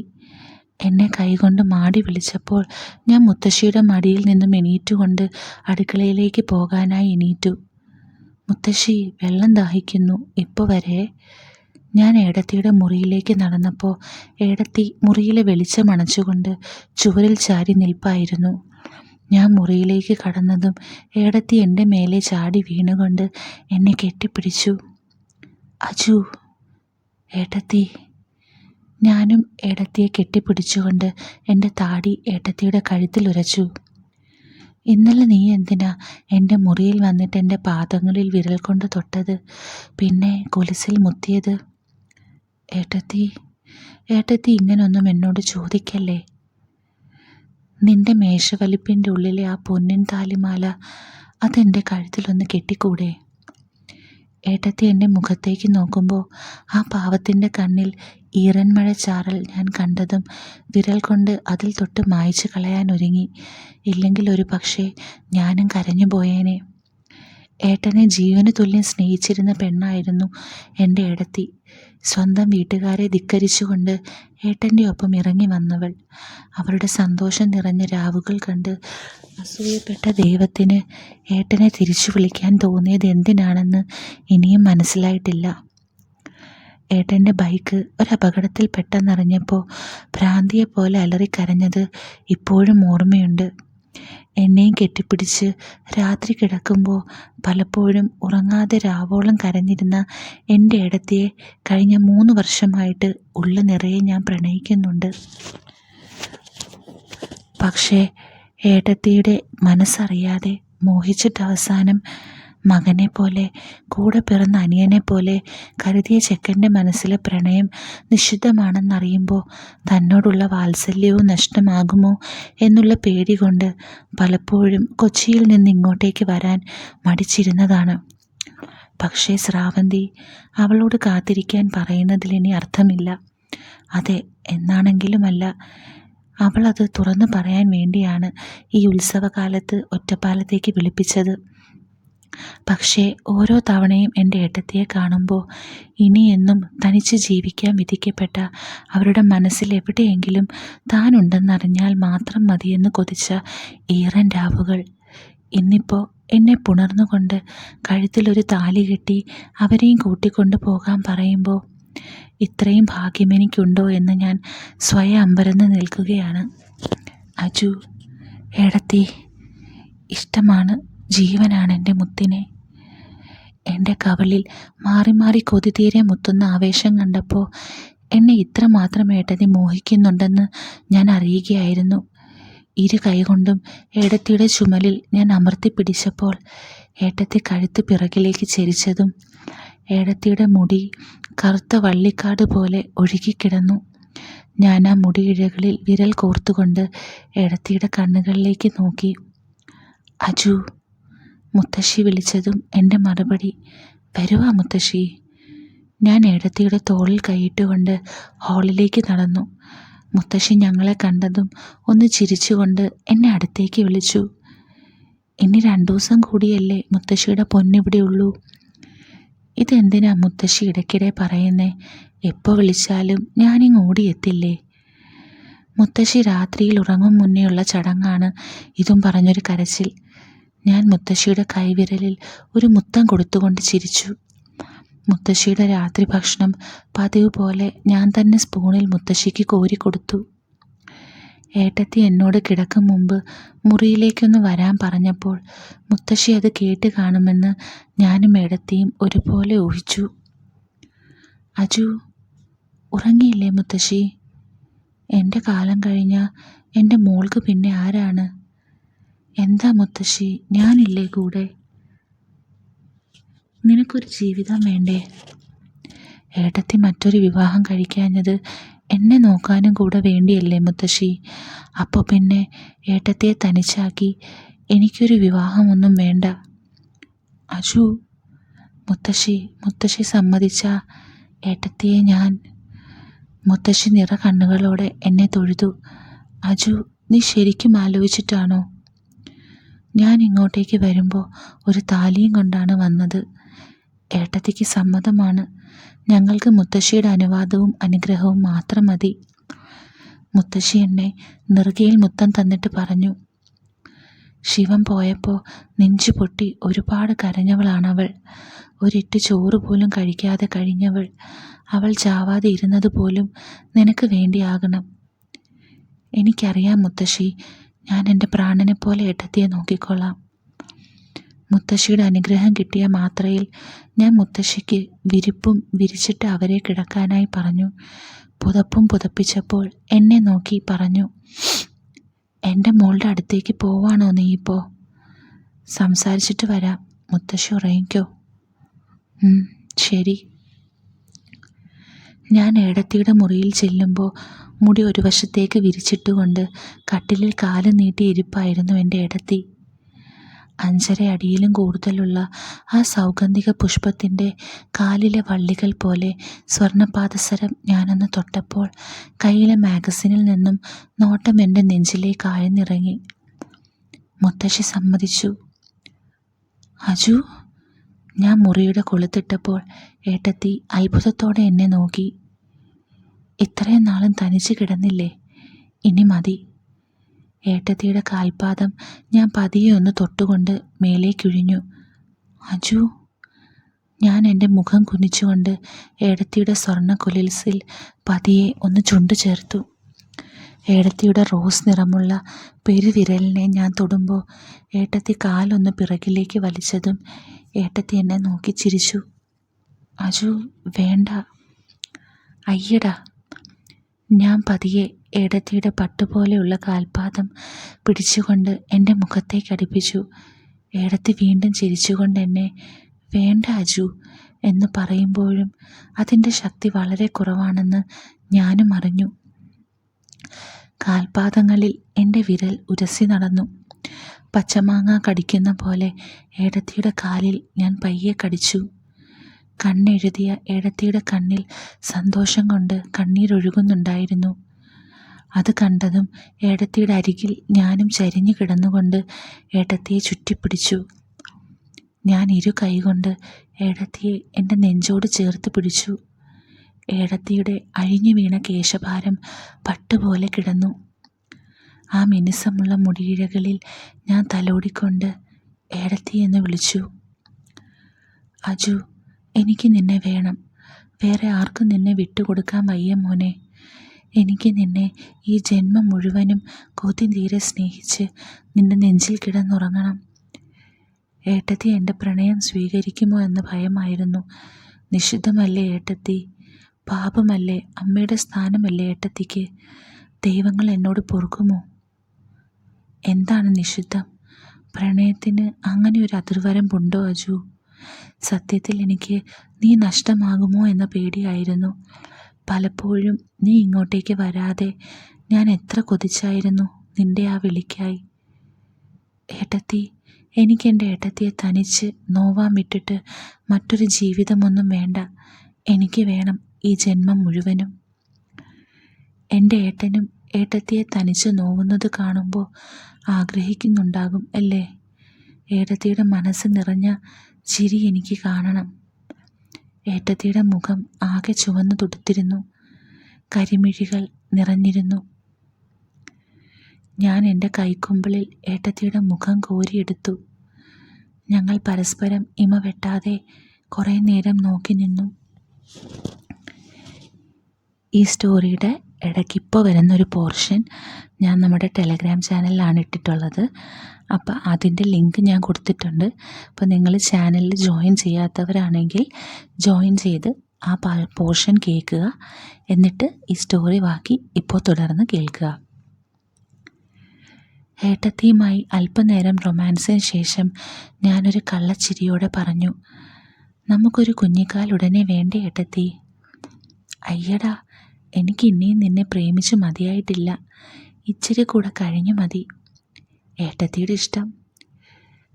എന്നെ കൈകൊണ്ട് മാടി വിളിച്ചപ്പോൾ ഞാൻ മുത്തശ്ശിയുടെ മടിയിൽ നിന്നും എണീറ്റുകൊണ്ട് അടുക്കളയിലേക്ക് പോകാനായി എണീറ്റു. മുത്തശ്ശി, വെള്ളം ദാഹിക്കുന്നു, ഇപ്പോൾ വരെ. ഞാൻ ഏടത്തിയുടെ മുറിയിലേക്ക് നടന്നപ്പോൾ ഏടത്തി മുറിയിലെ വെളിച്ചം അണച്ചുകൊണ്ട് ചുവരിൽ ചാരി നിൽപ്പായിരുന്നു. ഞാൻ മുറിയിലേക്ക് കടന്നതും ഏടത്തി എൻ്റെ മേലെ ചാടി വീണുകൊണ്ട് എന്നെ കെട്ടിപ്പിടിച്ചു. അജു, ഏട്ടത്തി. ഞാനും ഏടത്തിയെ കെട്ടിപ്പിടിച്ചുകൊണ്ട് എൻ്റെ താടി ഏട്ടത്തിയുടെ കഴുത്തിൽ ഉരച്ചു. ഇന്നലെ നീ എന്തിനാ എൻ്റെ മുറിയിൽ വന്നിട്ട് എൻ്റെ പാദങ്ങളിൽ വിരൽ കൊണ്ട് തൊട്ടത്, പിന്നെ കൊലുസിൽ മുത്തിയത്? ഏട്ടത്തി ഇങ്ങനൊന്നും എന്നോട് ചോദിക്കല്ലേ. നിന്റെ മേശവലിപ്പിൻ്റെ ഉള്ളിലെ ആ പൊന്നിൻ താലിമാല അതെൻ്റെ കഴുത്തിലൊന്ന് കെട്ടിക്കൂടെ? ഏട്ടത്തി എൻ്റെ മുഖത്തേക്ക് നോക്കുമ്പോൾ ആ പാവത്തിൻ്റെ കണ്ണിൽ ഈറൻമഴച്ചാറൽ ഞാൻ കണ്ടതും വിരൽ കൊണ്ട് അതിൽ തൊട്ട് മായ്ച്ചു കളയാൻ ഒരുങ്ങി. ഇല്ലെങ്കിൽ ഒരു പക്ഷേ ഞാനും കരഞ്ഞു പോയേനെ. ഏട്ടനെ ജീവന് തുല്യം സ്നേഹിച്ചിരുന്ന പെണ്ണായിരുന്നു എൻ്റെ ഏടത്തി. സ്വന്തം വീട്ടുകാരെ ധിക്കരിച്ചുകൊണ്ട് ഏട്ടൻ്റെ ഒപ്പം ഇറങ്ങി വന്നവൾ. അവരുടെ സന്തോഷം നിറഞ്ഞ രാവുകൾ കണ്ട് അസൂയപ്പെട്ട ദൈവത്തിന് ഏട്ടനെ തിരിച്ചു വിളിക്കാൻ തോന്നിയത് എന്തിനാണെന്ന് ഇനിയും മനസ്സിലായിട്ടില്ല. ഏട്ടൻ്റെ ബൈക്ക് ഒരപകടത്തിൽ പെട്ടെന്നറിഞ്ഞപ്പോൾ ഭ്രാന്തിയെപ്പോലെ അലറിക്കരഞ്ഞത് ഇപ്പോഴും ഓർമ്മയുണ്ട്. എന്നെയും കെട്ടിപ്പിടിച്ച് രാത്രി കിടക്കുമ്പോൾ പലപ്പോഴും ഉറങ്ങാതെ രാവോളം കരഞ്ഞിരുന്ന എൻ്റെ ഏടത്തിയെ കഴിഞ്ഞ 3 വർഷമായിട്ട് ഉള്ളു നിറയെ ഞാൻ പ്രണയിക്കുന്നുണ്ട്. പക്ഷേ ഏടത്തിയുടെ മനസ്സറിയാതെ മോഹിച്ചിട്ട് അവസാനം മകനെ പോലെ, കൂടെ പിറന്ന അനിയനെ പോലെ കരുതിയ ചെക്കൻ്റെ മനസ്സിലെ പ്രണയം നിഷിദ്ധമാണെന്നറിയുമ്പോൾ തന്നോടുള്ള വാത്സല്യവും നഷ്ടമാകുമോ എന്നുള്ള പേടി കൊണ്ട് പലപ്പോഴും കൊച്ചിയിൽ നിന്ന് ഇങ്ങോട്ടേക്ക് വരാൻ മടിച്ചിരുന്നതാണ്. പക്ഷേ ശ്രാവന്തി അവളോട് കാത്തിരിക്കാൻ പറയുന്നതിൽ ഇനി അർത്ഥമില്ല. അതെ, എന്നാണെങ്കിലുമല്ല, അവളത് തുറന്നു പറയാൻ വേണ്ടിയാണ് ഈ ഉത്സവകാലത്ത് ഒറ്റപ്പാലത്തേക്ക് വിളിപ്പിച്ചത്. പക്ഷേ ഓരോ തവണയും എൻ്റെ ഏട്ടത്തിയെ കാണുമ്പോൾ ഇനിയെന്നും തനിച്ച് ജീവിക്കാൻ വിധിക്കപ്പെട്ട അവരുടെ മനസ്സിൽ എവിടെയെങ്കിലും താനുണ്ടെന്നറിഞ്ഞാൽ മാത്രം മതിയെന്ന് കൊതിച്ച ഈറൻ രാവുകൾ ഇന്നിപ്പോൾ എന്നെ പുണർന്നുകൊണ്ട് കഴുത്തിലൊരു താലി കെട്ടി അവരെയും കൂട്ടിക്കൊണ്ടു പോകാൻ പറയുമ്പോൾ ഇത്രയും ഭാഗ്യം എനിക്കുണ്ടോ എന്ന് ഞാൻ സ്വയം അമ്പരന്ന് നിൽക്കുകയാണ്. അജു, ഏടത്തി, ഇഷ്ടമാണ്, ജീവനാണ് എൻ്റെ മുത്തിനെ. എൻ്റെ കവളിൽ മാറി മാറി കൊതി തീരെ മുത്തുന്ന ആവേശം കണ്ടപ്പോൾ എന്നെ ഇത്രമാത്രം ഏട്ടത്തി മോഹിക്കുന്നുണ്ടെന്ന് ഞാൻ അറിയുകയായിരുന്നു. ഇരു കൈകൊണ്ടും ഏടത്തിയുടെ ചുമലിൽ ഞാൻ അമർത്തി പിടിച്ചപ്പോൾ ഏട്ടത്തി കഴുത്ത് പിറകിലേക്ക് ചെരിച്ചതും ഏടത്തിയുടെ മുടി കറുത്ത വള്ളിക്കാട് പോലെ ഒഴുകിക്കിടന്നു. ഞാൻ ആ മുടിയിഴകളിൽ വിരൽ കോർത്തുകൊണ്ട് ഏടത്തിയുടെ കണ്ണുകളിലേക്ക് നോക്കി. അജു, മുത്തശ്ശി വിളിച്ചതും എൻ്റെ മറുപടി വരുവാ മുത്തശ്ശി. ഞാൻ ഏടത്തിയുടെ തോളിൽ കൈയിട്ടുകൊണ്ട് ഹാളിലേക്ക് നടന്നു. മുത്തശ്ശി ഞങ്ങളെ കണ്ടതും ഒന്ന് ചിരിച്ചുകൊണ്ട് എന്നെ അടുത്തേക്ക് വിളിച്ചു. ഇനി 2 ദിവസം കൂടിയല്ലേ മുത്തശ്ശിയുടെ പൊന്നിവിടെ ഉള്ളൂ. ഇതെന്തിനാ മുത്തശ്ശി ഇടയ്ക്കിടെ പറയുന്നേ? എപ്പോൾ വിളിച്ചാലും ഞാനിങ്ങ് ഓടിയെത്തില്ലേ? മുത്തശ്ശി രാത്രിയിൽ ഉറങ്ങും മുന്നേയുള്ള ചടങ്ങാണ് ഇതും പറഞ്ഞൊരു കരച്ചിൽ. ഞാൻ മുത്തശ്ശിയുടെ കൈവിരലിൽ ഒരു മുത്തം കൊടുത്തുകൊണ്ട് ചിരിച്ചു. മുത്തശ്ശിയുടെ രാത്രി ഭക്ഷണം പതിവ് പോലെ ഞാൻ തന്നെ സ്പൂണിൽ മുത്തശ്ശിക്ക് കോരിക്കൊടുത്തു. ഏട്ടത്തി എന്നോട് കിടക്കും മുമ്പ് മുറിയിലേക്കൊന്ന് വരാൻ പറഞ്ഞപ്പോൾ മുത്തശ്ശി അത് കേട്ട് കാണുമെന്ന് ഞാനും ഏടത്തിയും ഒരുപോലെ ഊഹിച്ചു. അജു, ഉറങ്ങിയില്ലേ മുത്തശ്ശി? എൻ്റെ കാലം കഴിഞ്ഞ എൻ്റെ മോൾക്ക് പിന്നെ ആരാണ്? എന്താ മുത്തശ്ശി, ഞാനില്ലേ കൂടെ? നിനക്കൊരു ജീവിതം വേണ്ടേ? ഏട്ടത്തി മറ്റൊരു വിവാഹം കഴിക്കാഞ്ഞത് എന്നെ നോക്കാനും കൂടെ വേണ്ടിയല്ലേ മുത്തശ്ശി? അപ്പോൾ പിന്നെ ഏട്ടത്തിയെ തനിച്ചാക്കി എനിക്കൊരു വിവാഹമൊന്നും വേണ്ട. അജു, മുത്തശ്ശി സമ്മതിച്ച ഏട്ടത്തിയെ ഞാൻ. മുത്തശ്ശി നിറ കണ്ണുകളോടെ എന്നെ തൊഴുതു. അജു, നീ ശരിക്കും ആലോചിച്ചിട്ടാണോ? ഞാൻ ഇങ്ങോട്ടേക്ക് വരുമ്പോൾ ഒരു താലിയും കൊണ്ടാണ് വന്നത്. ഏട്ടത്തിക്ക് സമ്മതമാണ്. ഞങ്ങൾക്ക് മുത്തശ്ശിയുടെ അനുവാദവും അനുഗ്രഹവും മാത്രം മതി. മുത്തശ്ശി എന്നെ നെറുകയിൽ മുത്തം തന്നിട്ട് പറഞ്ഞു. ശിവൻ പോയപ്പോൾ നെഞ്ചു പൊട്ടി ഒരുപാട് കരഞ്ഞവളാണവൾ. ഒരിട്ട് ചോറ് പോലും കഴിക്കാതെ കഴിഞ്ഞവൾ. അവൾ ചാവാതെ ഇരുന്നത് പോലും നിനക്ക് വേണ്ടിയാകണം. എനിക്കറിയാം മുത്തശ്ശി, ഞാൻ എൻ്റെ പ്രാണനെ പോലെ ഏട്ടത്തിയെ നോക്കിക്കൊള്ളാം. മുത്തശ്ശിയുടെ അനുഗ്രഹം കിട്ടിയ മാത്രയിൽ ഞാൻ മുത്തശ്ശിക്ക് വിരിപ്പും വിരിച്ചിട്ട് അവരെ കിടക്കാനായി പറഞ്ഞു. പുതപ്പും പുതപ്പിച്ചപ്പോൾ എന്നെ നോക്കി പറഞ്ഞു, എൻ്റെ മോളുടെ അടുത്തേക്ക് പോവാണോ നീ ഇപ്പോൾ? സംസാരിച്ചിട്ട് വരാം, മുത്തശ്ശി ഉറങ്ങിക്കോ. ശരി. ഞാൻ ഏടത്തിയുടെ മുറിയിൽ ചെല്ലുമ്പോൾ മുടി ഒരു വശത്തേക്ക് വിരിച്ചിട്ടുകൊണ്ട് കട്ടിലിൽ കാല് നീട്ടി ഇരിപ്പായിരുന്നു എൻ്റെ ഏടത്തി. 5.5 അടിയിലും കൂടുതലുള്ള ആ സൗഗന്ധിക പുഷ്പത്തിൻ്റെ കാലിലെ വള്ളികൾ പോലെ സ്വർണ്ണപാദസരം ഞാനൊന്ന് തൊട്ടപ്പോൾ കയ്യിലെ മാഗസിനിൽ നിന്നും നോട്ടം എൻ്റെ നെഞ്ചിലേക്ക് ആഴ്ന്നിറങ്ങി. മുത്തശ്ശി സമ്മതിച്ചു. അജു, ഞാൻ മുറിയുടെ കൊളുത്തിട്ടപ്പോൾ ഏട്ടത്തി അത്ഭുതത്തോടെ എന്നെ നോക്കി. ഇത്രയും നാളും തനിച്ച് കിടന്നില്ലേ, ഇനി മതി. ഏട്ടത്തിയുടെ കാൽപാദം ഞാൻ പതിയെ ഒന്ന് തൊട്ടുകൊണ്ട് മേലേക്കൊഴിഞ്ഞു. അജു. ഞാൻ എൻ്റെ മുഖം കുനിച്ചുകൊണ്ട് ഏടത്തിയുടെ സ്വർണ്ണ കൊലുസിൽ പതിയെ ഒന്ന് ചുണ്ടു ചേർത്തു. ഏടത്തിയുടെ റോസ് നിറമുള്ള പെരുവിരലിനെ ഞാൻ തൊടുമ്പോൾ ഏട്ടത്തി കാലൊന്ന് പിറകിലേക്ക് വലിച്ചതും ഏട്ടത്തി എന്നെ നോക്കി ചിരിച്ചു. അജു, വേണ്ട. അയ്യടാ. ഞാൻ പതിയെ ഏടത്തിയുടെ പട്ടുപോലെയുള്ള കാൽപാദം പിടിച്ചുകൊണ്ട് എൻ്റെ മുഖത്തേക്ക് അടുപ്പിച്ചു. ഏടത്തി വീണ്ടും ചിരിച്ചുകൊണ്ട് എന്നെ വേണ്ട അജു എന്ന് പറയുമ്പോഴും അതിൻ്റെ ശക്തി വളരെ കുറവാണെന്ന് ഞാനും അറിഞ്ഞു. കാൽപാദങ്ങളിൽ എൻ്റെ വിരൽ ഉരസി നടന്നു. പച്ചമാങ്ങ കടിക്കുന്ന പോലെ ഏടത്തിയുടെ കാലിൽ ഞാൻ പയ്യെ കടിച്ചു. കണ്ണെഴുതിയ ഏടത്തിയുടെ കണ്ണിൽ സന്തോഷം കൊണ്ട് കണ്ണീരൊഴുകുന്നുണ്ടായിരുന്നു. അത് കണ്ടതും ഏടത്തിയുടെ അരികിൽ ഞാനും ചരിഞ്ഞു കിടന്നുകൊണ്ട് ഏടത്തിയെ ചുറ്റിപ്പിടിച്ചു. ഞാൻ ഇരു കൈകൊണ്ട് ഏടത്തിയെ എൻ്റെ നെഞ്ചോട് ചേർത്ത് പിടിച്ചു. ഏടത്തിയുടെ അഴിഞ്ഞു വീണ കേശഭാരം പട്ടുപോലെ കിടന്നു. ആ മിനുസമുള്ള മുടിയിഴകളിൽ ഞാൻ തലോടിക്കൊണ്ട് ഏടത്തി എന്ന് വിളിച്ചു. അജു, എനിക്ക് നിന്നെ വേണം. വേറെ ആർക്കും നിന്നെ വിട്ടുകൊടുക്കാൻ വയ്യ മോനെ. എനിക്ക് നിന്നെ ഈ ജന്മം മുഴുവനും കൊതി തീരെ സ്നേഹിച്ച് നിന്റെ നെഞ്ചിൽ കിടന്നുറങ്ങണം. ഏട്ടത്തി എൻ്റെ പ്രണയം സ്വീകരിക്കുമോ എന്ന ഭയമായിരുന്നു. നിഷിദ്ധമല്ലേ ഏട്ടത്തി? പാപമല്ലേ? അമ്മയുടെ സ്ഥാനമല്ലേ ഏട്ടത്തിക്ക്? ദൈവങ്ങൾ എന്നോട് പൊറുക്കുമോ? എന്താണ് നിഷിദ്ധം? പ്രണയത്തിന് അങ്ങനെ ഒരു അതിർവരമ്പുണ്ടോ അജു? സത്യത്തിൽ എനിക്ക് നീ നഷ്ടമാകുമോ എന്ന പേടിയായിരുന്നു. പലപ്പോഴും നീ ഇങ്ങോട്ടേക്ക് വരാതെ ഞാൻ എത്ര കൊതിച്ചായിരുന്നു നിന്റെ ആ വിളിക്കായി. ഏട്ടത്തി, എനിക്കെൻ്റെ ഏട്ടത്തിയെ തനിച്ച് നോവാൻ വിട്ടിട്ട് മറ്റൊരു ജീവിതമൊന്നും വേണ്ട. എനിക്ക് വേണം ഈ ജന്മം മുഴുവനും. എൻ്റെ ഏട്ടനും ഏട്ടത്തിയെ തനിച്ച് നോവുന്നത് കാണുമ്പോൾ ആഗ്രഹിക്കുന്നുണ്ടാകും അല്ലേ? ഏട്ടത്തിയുടെ മനസ്സ് നിറഞ്ഞ ചിരി എനിക്ക് കാണണം. ഏട്ടത്തിയുടെ മുഖം ആകെ ചുവന്നു തുടുത്തിരുന്നു. കരിമിഴികൾ നിറഞ്ഞിരുന്നു. ഞാൻ എൻ്റെ കൈക്കുമ്പിളിൽ ഏട്ടത്തിയുടെ മുഖം കോരിയെടുത്തു. ഞങ്ങൾ പരസ്പരം ഇമ വെട്ടാതെ കുറേ നേരം നോക്കി നിന്നു. ഈ സ്റ്റോറിയുടെ ഇടയ്ക്ക് ഇപ്പോൾ വരുന്നൊരു പോർഷൻ ഞാൻ നമ്മുടെ ടെലഗ്രാം ചാനലിലാണ് ഇട്ടിട്ടുള്ളത്. അപ്പോൾ അതിൻ്റെ ലിങ്ക് ഞാൻ കൊടുത്തിട്ടുണ്ട്. അപ്പോൾ നിങ്ങൾ ചാനലിൽ ജോയിൻ ചെയ്യാത്തവരാണെങ്കിൽ ജോയിൻ ചെയ്ത് ആ പോർഷൻ കേൾക്കുക. എന്നിട്ട് ഈ സ്റ്റോറി ബാക്കി ഇപ്പോൾ തുടർന്ന് കേൾക്കുക. ഏട്ടത്തിയുമായി അല്പനേരം റൊമാൻസിന് ശേഷം ഞാനൊരു കള്ളച്ചിരിയോടെ പറഞ്ഞു, നമുക്കൊരു കുഞ്ഞിക്കാൽ ഉടനെ വേണ്ടേ ഏട്ടത്തി? അയ്യടാ, എനിക്ക് ഇനിയും നിന്നെ പ്രേമിച്ച് മതിയായിട്ടില്ല. ഇച്ചിരി കൂടെ കഴിഞ്ഞു മതി. ഏട്ടത്തിയുടെ ഇഷ്ടം.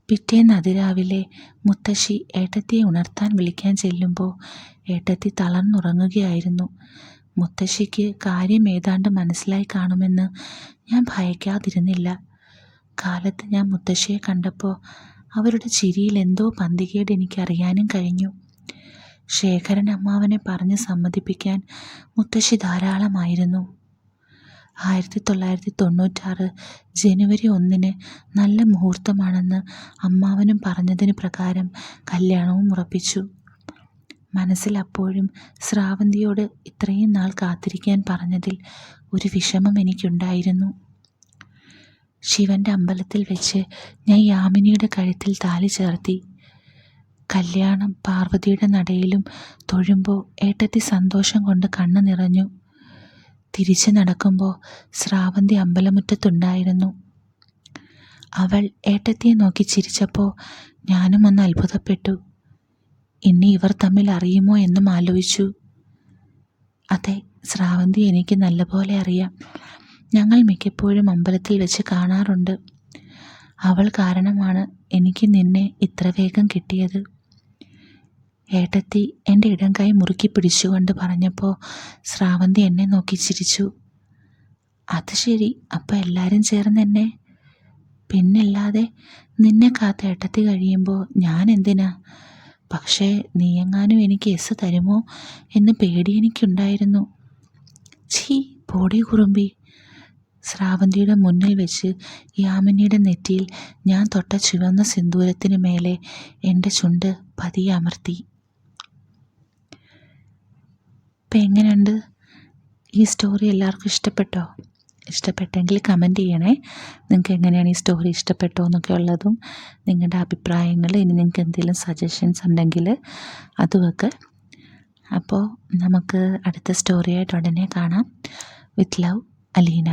പിറ്റേന്ന് അതിരാവിലെ മുത്തശ്ശി ഏട്ടത്തിയെ ഉണർത്താൻ വിളിക്കാൻ ചെല്ലുമ്പോൾ ഏട്ടത്തി തളർന്നുറങ്ങുകയായിരുന്നു. മുത്തശ്ശിക്ക് കാര്യം ഏതാണ്ട് മനസ്സിലായി കാണുമെന്ന് ഞാൻ ഭയക്കാതിരുന്നില്ല. കാലത്ത് ഞാൻ മുത്തശ്ശിയെ കണ്ടപ്പോൾ അവരുടെ ചിരിയിൽ എന്തോ പന്തികേട് എനിക്കറിയാനും കഴിഞ്ഞു. ശേഖരൻ അമ്മാവനെ പറഞ്ഞ് സമ്മതിപ്പിക്കാൻ മുത്തശ്ശി ധാരാളമായിരുന്നു. 1996 ജനുവരി 1 നല്ല മുഹൂർത്തമാണെന്ന് അമ്മാവനും പറഞ്ഞതിന് പ്രകാരം കല്യാണവും ഉറപ്പിച്ചു. മനസ്സിൽ അപ്പോഴും ശ്രാവന്തിയോട് ഇത്രയും നാൾ കാത്തിരിക്കാൻ പറഞ്ഞതിൽ ഒരു വിഷമം എനിക്കുണ്ടായിരുന്നു. ശിവൻ്റെ അമ്പലത്തിൽ വെച്ച് ഞാൻ യാമിനിയുടെ കഴുത്തിൽ താലി ചേർത്തി. കല്യാണം പാർവതിയുടെ നടയിലും തൊഴുമ്പോൾ ഏട്ടത്തി സന്തോഷം കൊണ്ട് കണ്ണു നിറഞ്ഞു. തിരിച്ചു നടക്കുമ്പോൾ ശ്രാവന്തി അമ്പലമുറ്റത്തുണ്ടായിരുന്നു. അവൾ ഏട്ടത്തിയെ നോക്കി ചിരിച്ചപ്പോൾ ഞാനും ഒന്ന് അത്ഭുതപ്പെട്ടു. ഇനി ഇവർ തമ്മിൽ അറിയുമോ എന്നും ആലോചിച്ചു. അതെ, ശ്രാവന്തി എനിക്ക് നല്ലപോലെ അറിയാം. ഞങ്ങൾ മിക്കപ്പോഴും അമ്പലത്തിൽ വെച്ച് കാണാറുണ്ട്. അവൾ കാരണമാണ് എനിക്ക് നിന്നെ ഇത്ര വേഗം കിട്ടിയത്. ഏട്ടത്തി എൻ്റെ ഇടം കൈ മുറുക്കി പിടിച്ചുകൊണ്ട് പറഞ്ഞപ്പോൾ ശ്രാവന്തി എന്നെ നോക്കി ചിരിച്ചു. അത് ശരി, അപ്പോൾ എല്ലാവരും ചേർന്ന് എന്നെ? പിന്നല്ലാതെ, നിന്നെ കാത്ത് ഏട്ടത്തി കഴിയുമ്പോൾ ഞാൻ എന്തിനാ? പക്ഷേ നീയെങ്ങാനും എനിക്ക് എസ് തരുമോ എന്ന് പേടി എനിക്കുണ്ടായിരുന്നു. ഛീ, പോടി കുറുമ്പി. ശ്രാവന്തിയുടെ മുന്നിൽ വെച്ച് യാമിനിയുടെ നെറ്റിയിൽ ഞാൻ തൊട്ട ചുവന്ന സിന്ദൂരത്തിന് മേലെ എൻ്റെ ചുണ്ട് പതിയെ അമർത്തി. ഇപ്പം എങ്ങനെയുണ്ട്? ഈ സ്റ്റോറി എല്ലാവർക്കും ഇഷ്ടപ്പെട്ടോ? ഇഷ്ടപ്പെട്ടെങ്കിൽ കമൻറ്റ് ചെയ്യണേ. നിങ്ങൾക്ക് എങ്ങനെയാണ് ഈ സ്റ്റോറി ഇഷ്ടപ്പെട്ടോ എന്നൊക്കെ ഉള്ളതും നിങ്ങളുടെ അഭിപ്രായങ്ങൾ, ഇനി നിങ്ങൾക്ക് എന്തെങ്കിലും സജഷൻസ് ഉണ്ടെങ്കിൽ അതുമൊക്കെ. അപ്പോൾ നമുക്ക് അടുത്ത സ്റ്റോറിയായിട്ട് ഉടനെ കാണാം. With love, Aleena.